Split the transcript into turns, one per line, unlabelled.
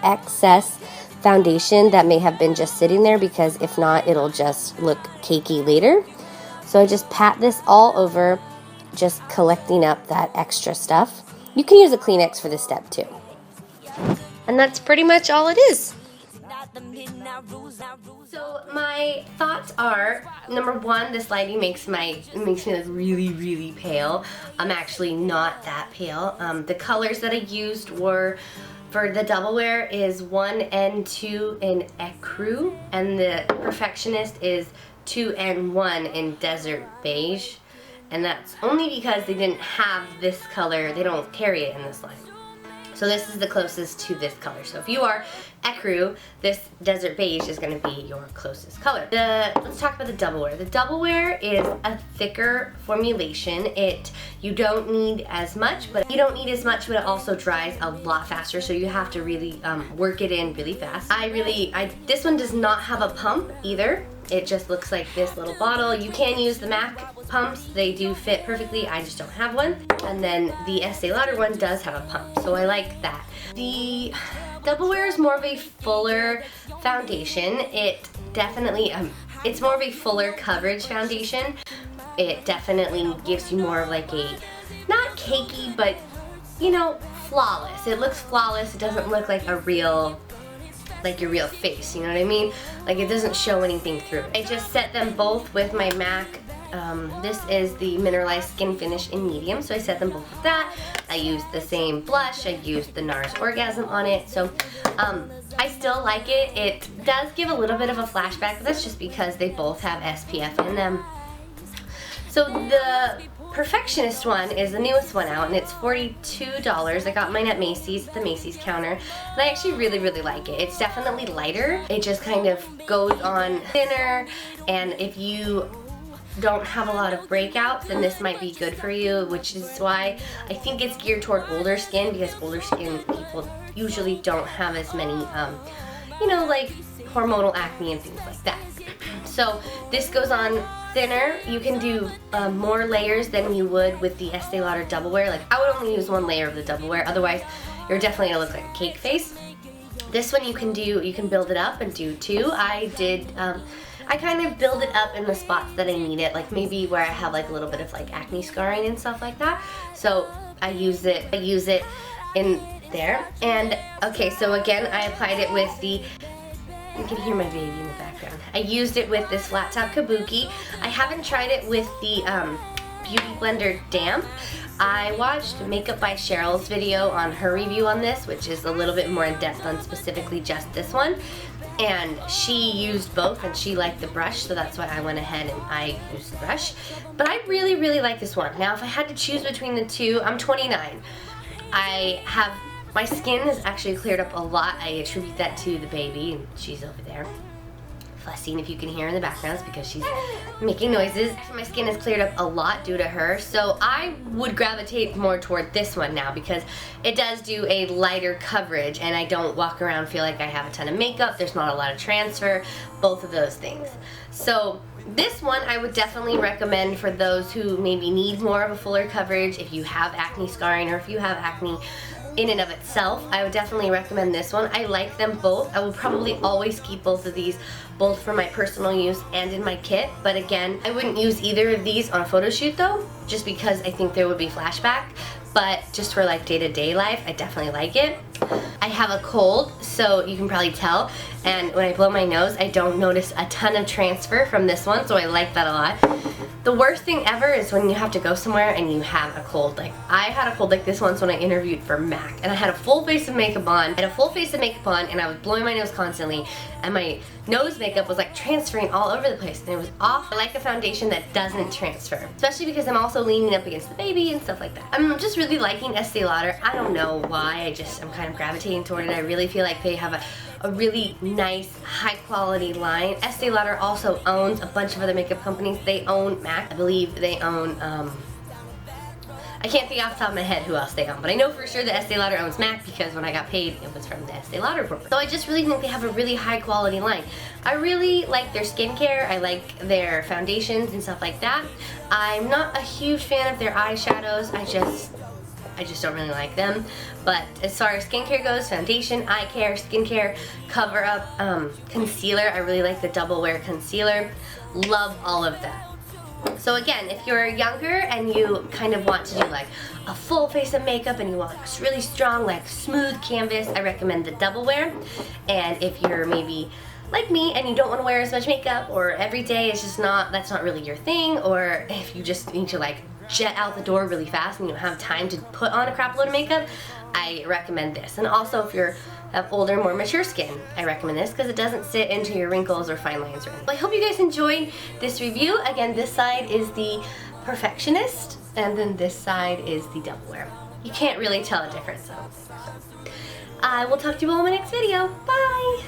excess foundation that may have been just sitting there, because if not, it'll just look cakey later. So I just pat this all over, just collecting up that extra stuff. You can use a Kleenex for this step too. And that's pretty much all it is. So my thoughts are, number one, this lighting makes me look really, really pale. I'm actually not that pale. The colors that I used were, for the double wear, is 1N2 in Ecru, and the Perfectionist is 2N1 in Desert Beige. And that's only because they didn't have this color, they don't carry it in this line. So this is the closest to this color. So if you are Ecru, this Desert Beige is going to be your closest color. Let's talk about the double wear. The double wear is a thicker formulation. You don't need as much, but it also dries a lot faster. So you have to really work it in really fast. This one does not have a pump either. It just looks like this little bottle. You can use the MAC pumps. They do fit perfectly. I just don't have one. And then the Estee Lauder one does have a pump, so I like that. The double wear is more of a fuller foundation. It definitely, it's more of a fuller coverage foundation. It definitely gives you more of like a, not cakey, but you know, flawless. It looks flawless. It doesn't look like a real, like your real face, you know what I mean? Like it doesn't show anything through it. I just set them both with my MAC. This is the Mineralized Skin Finish in medium, so I set them both with that. I used the same blush. I used the NARS Orgasm on it, so I still like it. It does give a little bit of a flashback, but that's just because they both have SPF in them. So the Perfectionist one is the newest one out, and it's $42. I got mine at Macy's, the Macy's counter, and I actually really, really like it. It's definitely lighter. It just kind of goes on thinner, and if you don't have a lot of breakouts, then this might be good for you, which is why I think it's geared toward older skin, because older skin people usually don't have as many, you know, like hormonal acne and things like that. So this goes on thinner. You can do more layers than you would with the Estee Lauder double wear. Like I would only use one layer of the double wear, otherwise you're definitely gonna look like a cake face. This one you can build it up and do two. I kind of build it up in the spots that I need it, like maybe where I have like a little bit of like acne scarring and stuff like that. So I use it in there. And okay, so again, I applied it with the, you can hear my baby in the background. I used it with this flat top kabuki. I haven't tried it with the Beauty Blender Damp. I watched Makeup by Cheryl's video on her review on this, which is a little bit more in depth on specifically just this one. And she used both, and she liked the brush, so that's why I went ahead and I used the brush. But I really, really like this one. Now, if I had to choose between the two, I'm 29. My skin has actually cleared up a lot. I attribute that to the baby, and she's over there fussing, if you can hear in the background, it's because she's making noises. My skin has cleared up a lot due to her, so I would gravitate more toward this one now because it does do a lighter coverage, and I don't walk around feel like I have a ton of makeup. There's not a lot of transfer, both of those things. So this one I would definitely recommend for those who maybe need more of a fuller coverage. If you have acne scarring, or if you have acne in and of itself, I would definitely recommend this one. I like them both. I will probably always keep both of these, both for my personal use and in my kit. But again, I wouldn't use either of these on a photo shoot though, just because I think there would be flashback. But just for like day-to-day life, I definitely like it. I have a cold, so you can probably tell. And when I blow my nose, I don't notice a ton of transfer from this one, so I like that a lot. The worst thing ever is when you have to go somewhere and you have a cold. Like, I had a cold like this once when I interviewed for MAC, and I had a full face of makeup on, and I was blowing my nose constantly, and my nose makeup was like transferring all over the place, and it was off. I like a foundation that doesn't transfer, especially because I'm also leaning up against the baby and stuff like that. I'm just really liking Estee Lauder. I don't know why, I'm kind of gravitating toward it. I really feel like they have a really nice, high quality line. Estee Lauder also owns a bunch of other makeup companies. They own MAC. I believe they own, I can't think off the top of my head who else they own, but I know for sure that Estee Lauder owns MAC because when I got paid, it was from the Estee Lauder group. So I just really think they have a really high quality line. I really like their skincare. I like their foundations and stuff like that. I'm not a huge fan of their eyeshadows. I just don't really like them. But as far as skincare goes, foundation, eye care, skincare, cover up, concealer, I really like the Double Wear concealer. Love all of that. So again, if you're younger and you kind of want to do like a full face of makeup and you want a really strong, like smooth canvas, I recommend the Double Wear. And if you're maybe like me and you don't want to wear as much makeup, or every day is just that's not really your thing, or if you just need to like jet out the door really fast and you don't have time to put on a crap load of makeup, I recommend this. And also if you're have older, more mature skin, I recommend this because it doesn't sit into your wrinkles or fine lines or anything. I hope you guys enjoyed this review. Again, this side is the Perfectionist, and then this side is the Double Wear. You can't really tell a difference, so. I will talk to you all in my next video. Bye!